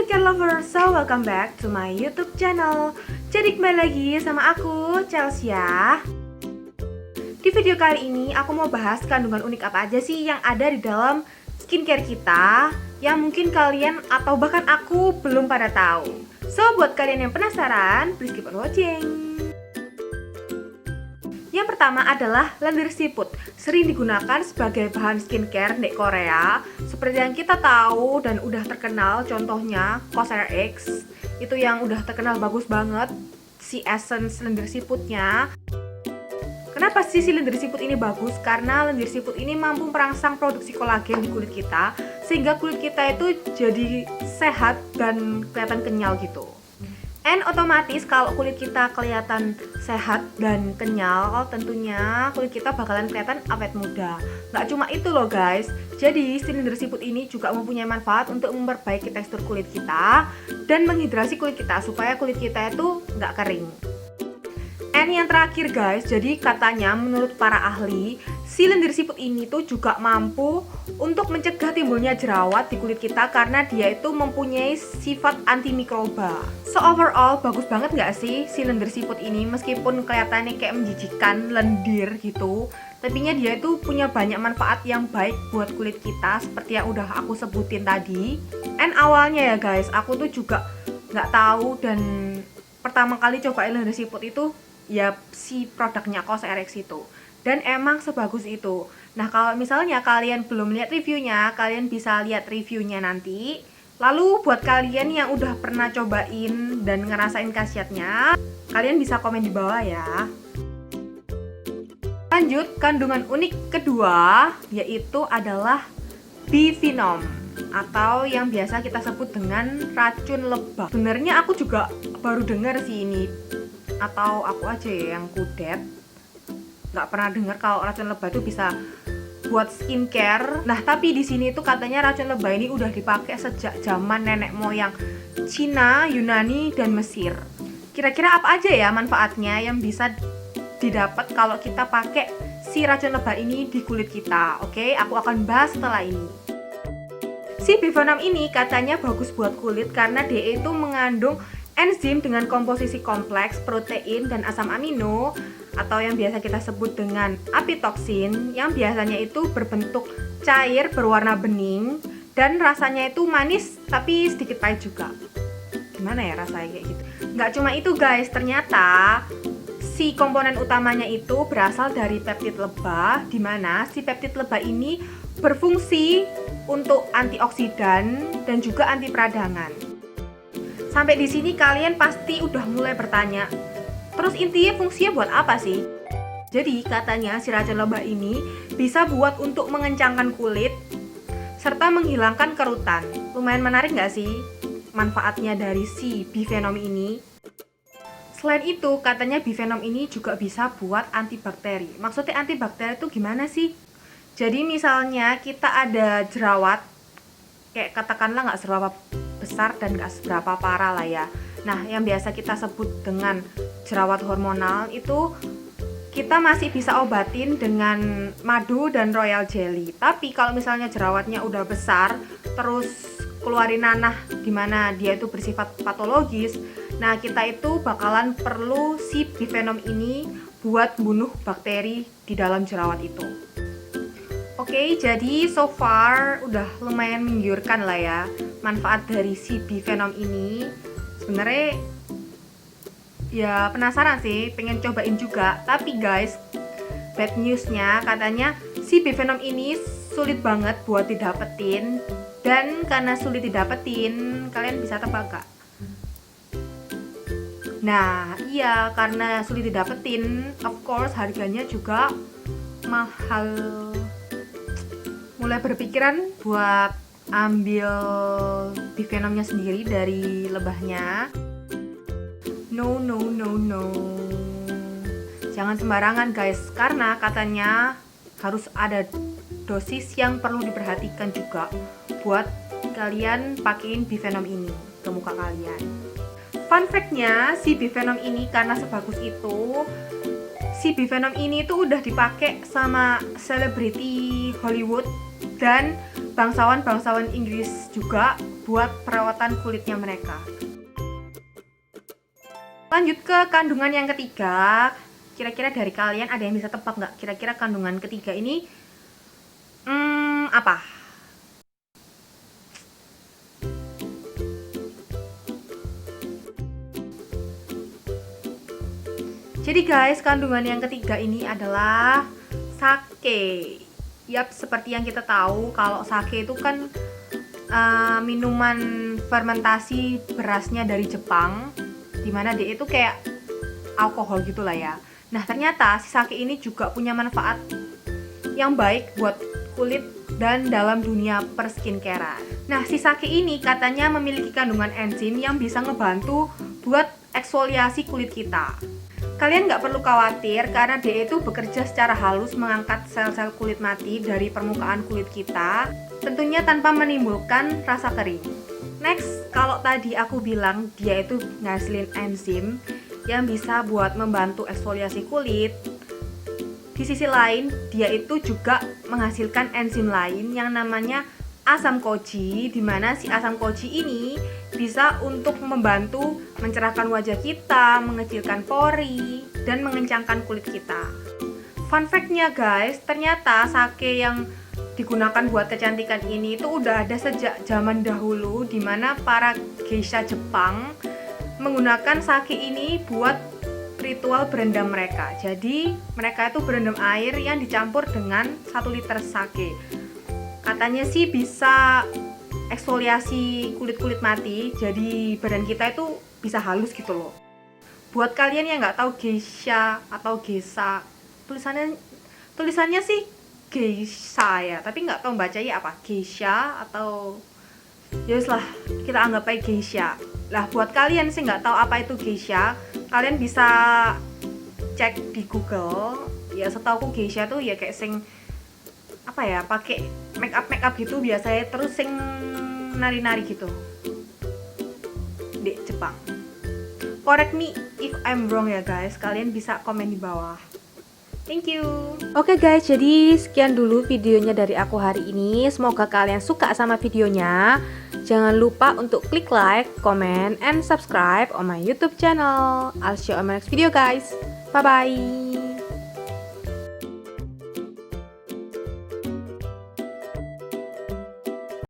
skincare lover, so welcome back to my YouTube channel. Jadi kembali lagi sama aku, Chelsea ya. Di video kali ini aku mau bahas kandungan unik apa aja sih yang ada di dalam skincare kita yang mungkin kalian atau bahkan aku belum pada tahu. So buat kalian yang penasaran, please keep on watching. Yang pertama adalah lendir siput. Sering digunakan sebagai bahan skincare di Korea. Seperti yang kita tahu dan udah terkenal, contohnya COSRX. Itu yang udah terkenal bagus banget, si essence lendir siputnya. Kenapa sih si lendir siput ini bagus? Karena lendir siput ini mampu merangsang produksi kolagen di kulit kita, sehingga kulit kita itu jadi sehat dan kelihatan kenyal gitu. And otomatis kalau kulit kita kelihatan sehat dan kenyal, tentunya kulit kita bakalan kelihatan awet muda. Nggak cuma itu loh guys, jadi si lendir siput ini juga mempunyai manfaat untuk memperbaiki tekstur kulit kita dan menghidrasi kulit kita supaya kulit kita itu nggak kering. And yang terakhir guys, jadi katanya menurut para ahli, si lendir siput ini tuh juga mampu untuk mencegah timbulnya jerawat di kulit kita karena dia itu mempunyai sifat antimikroba. So overall bagus banget nggak sih si lendir siput ini, meskipun kelihatannya kayak menjijikan lendir gitu, tapi dia itu punya banyak manfaat yang baik buat kulit kita seperti yang udah aku sebutin tadi. And awalnya ya guys, aku tuh juga nggak tahu dan pertama kali cobain lendir siput itu ya si produknya COSRX itu, dan emang sebagus itu. Nah kalau misalnya kalian belum lihat reviewnya, kalian bisa lihat reviewnya nanti. Lalu buat kalian yang udah pernah cobain dan ngerasain khasiatnya, kalian bisa komen di bawah ya. Lanjut, kandungan unik kedua yaitu adalah bifenom atau yang biasa kita sebut dengan racun lebah. Sebenarnya aku juga baru dengar sih ini, atau aku aja ya yang kudet, nggak pernah dengar kalau racun lebah itu bisa buat skincare. Nah tapi di sini tuh katanya racun lebah ini udah dipakai sejak zaman nenek moyang Cina, Yunani, dan Mesir. Kira-kira apa aja ya manfaatnya yang bisa didapat kalau kita pakai si racun lebah ini di kulit kita? Oke, aku akan bahas setelah ini. Si bifenom ini katanya bagus buat kulit karena dia itu mengandung enzim dengan komposisi kompleks protein dan asam amino atau yang biasa kita sebut dengan apitoksin, yang biasanya itu berbentuk cair berwarna bening dan rasanya itu manis tapi sedikit pahit juga. Gimana ya rasanya kayak gitu? Nggak cuma itu guys, ternyata si komponen utamanya itu berasal dari peptid lebah, di mana si peptid lebah ini berfungsi untuk antioksidan dan juga anti peradangan. Sampai di sini kalian pasti udah mulai bertanya, terus intinya fungsinya buat apa sih? Jadi katanya si racun lebah ini bisa buat untuk mengencangkan kulit serta menghilangkan kerutan. Lumayan menarik nggak sih manfaatnya dari si bifenom ini? Selain itu katanya bifenom ini juga bisa buat antibakteri. Maksudnya antibakteri itu gimana sih? Jadi misalnya kita ada jerawat, kayak katakanlah nggak seberapa besar dan gak seberapa parah lah ya. Nah yang biasa kita sebut dengan jerawat hormonal itu kita masih bisa obatin dengan madu dan royal jelly. Tapi kalau misalnya jerawatnya udah besar terus keluarin nanah dimana dia itu bersifat patologis, nah kita itu bakalan perlu si bifenom ini buat bunuh bakteri di dalam jerawat itu. Oke, jadi so far udah lumayan menggiurkan lah ya manfaat dari si bifenom ini. Sebenarnya ya penasaran sih, pengen cobain juga. Tapi guys, bad newsnya katanya si bifenom ini sulit banget buat didapetin. Dan karena sulit didapetin, kalian bisa tebak gak? Nah iya, karena sulit didapetin, of course harganya juga mahal. Mulai berpikiran buat ambil bifenomnya sendiri dari lebahnya. No, jangan sembarangan guys, karena katanya harus ada dosis yang perlu diperhatikan juga buat kalian pakein bifenom ini ke muka kalian. Fun fact-nya, si bifenom ini karena sebagus itu, si bifenom ini tuh udah dipakai sama selebriti Hollywood dan bangsawan-bangsawan Inggris juga buat perawatan kulitnya mereka. Lanjut ke kandungan yang ketiga. Kira-kira dari kalian ada yang bisa tebak nggak? Kira-kira kandungan ketiga ini apa? Jadi guys, kandungan yang ketiga ini adalah sake. Yap, seperti yang kita tahu kalau sake itu kan minuman fermentasi berasnya dari Jepang, dimana dia itu kayak alkohol gitulah ya. Nah ternyata si sake ini juga punya manfaat yang baik buat kulit dan dalam dunia perskincarean. Nah si sake ini katanya memiliki kandungan enzim yang bisa ngebantu buat eksfoliasi kulit kita. Kalian nggak perlu khawatir karena dia itu bekerja secara halus mengangkat sel-sel kulit mati dari permukaan kulit kita, tentunya tanpa menimbulkan rasa kering. Next, kalau tadi aku bilang dia itu ngasilin enzim yang bisa buat membantu eksfoliasi kulit, di sisi lain dia itu juga menghasilkan enzim lain yang namanya asam koji, dimana si asam koji ini bisa untuk membantu mencerahkan wajah kita, mengecilkan pori, dan mengencangkan kulit kita. Fun fact-nya guys, ternyata sake yang digunakan buat kecantikan ini itu udah ada sejak zaman dahulu, dimana para geisha Jepang menggunakan sake ini buat ritual berendam mereka. Jadi mereka itu berendam air yang dicampur dengan 1 liter sake. Katanya sih bisa eksfoliasi kulit-kulit mati, jadi badan kita itu bisa halus gitu loh. Buat kalian yang nggak tahu geisha atau geisha, tulisannya sih geisha ya, tapi nggak tahu bacanya apa, geisha atau yus lah, kita anggap aja geisha. Lah buat kalian sih nggak tahu apa itu geisha, kalian bisa cek di Google. Ya setahuku geisha tuh ya kayak sing apa ya, pakai make up gitu biasanya, terus sing nari-nari gitu di Jepang. Correct me if I'm wrong ya guys, kalian bisa komen di bawah. Thank you. Oke guys, jadi sekian dulu videonya dari aku hari ini. Semoga kalian suka sama videonya. Jangan lupa untuk klik like, comment, and subscribe on my YouTube channel. I'll see you on my next video guys. Bye bye.